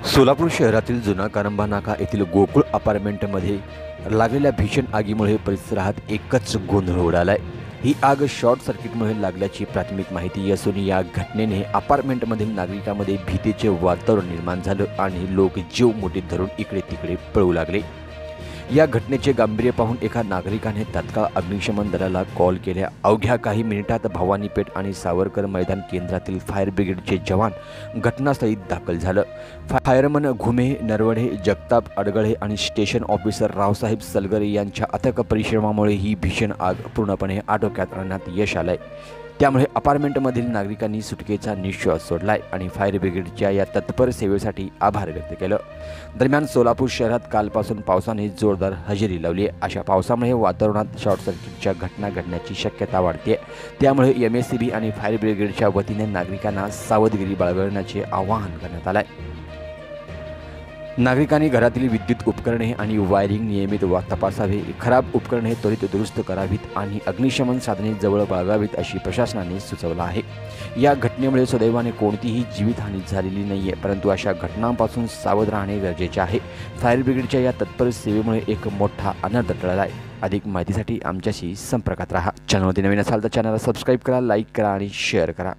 सोलापूर शहरातील जुना कारंबा नाका येथील गोकुळ अपार्टमेंटमध्ये लागलेल्या भीषण आगीमुळे परिसरात एकच गोंधळ उडालाय। ही आग शॉर्ट सर्किटमुळे लागल्याची प्राथमिक माहिती असून या घटनेने अपार्टमेंटमधील नागरिकांमध्ये भीतीचे वातावरण निर्माण झालं आणि लोक जीव मुठीत धरून इकडे तिकडे पळू लागले। या घटनेचे गांभीर्य पाहून एका नागरिकाने तात्काळ अग्निशमन दलाला कॉल केल्या। अवघ्या काही मिनिटात भवानीपेठ आणि सावरकर मैदान केंद्रातील फायर ब्रिगेडचे जवान घटनास्थळी दाखल झालं। फायरमन घुमे, नरवडे, जगताप अडगळे आणि स्टेशन ऑफिसर रावसाहेब सलगरे यांच्या अथक परिश्रमामुळे ही भीषण आग पूर्णपणे आटोक्यात आणण्यात यश आलंय। त्यामुळे अपार्टमेंटमधील नागरिकांनी सुटकेचा निश्वास सोडलाय आणि फायर ब्रिगेडच्या या तत्पर सेवेसाठी आभार व्यक्त केलं। दरम्यान सोलापूर शहरात कालपासून पावसाने जोरदार हजेरी लावली आहे। अशा पावसामुळे वातावरणात शॉर्ट सर्किटच्या घटना घडण्याची शक्यता वाढते। त्यामुळे एमएससीबी आणि फायर ब्रिगेडच्या वतीने नागरिकांना सावधगिरी बाळगण्याचे आवाहन करण्यात आले आहे। नागरिकांनी घरातील विद्युत उपकरणे आणि वायरिंग नियमित तपासावे, खराब उपकरणे त्वरित दुरुस्त करावीत आणि अग्निशमन साधने जवळ बाळगावीत अशी प्रशासनाने सुचवलं आहे। या घटनेमुळे सुदैवाने कोणतीही जीवितहानी झालेली नाहीये, परंतु अशा घटनांपासून सावध राहणे गरजेचे आहे। फायर ब्रिगेडच्या या तत्पर सेवेमुळे एक मोठा अनर्थ टळला आहे। अधिक माहितीसाठी आमच्याशी संपर्कात राहा। चॅनलमध्ये नवीन असाल तर चॅनलला सबस्क्राईब करा, लाईक करा आणि शेअर करा।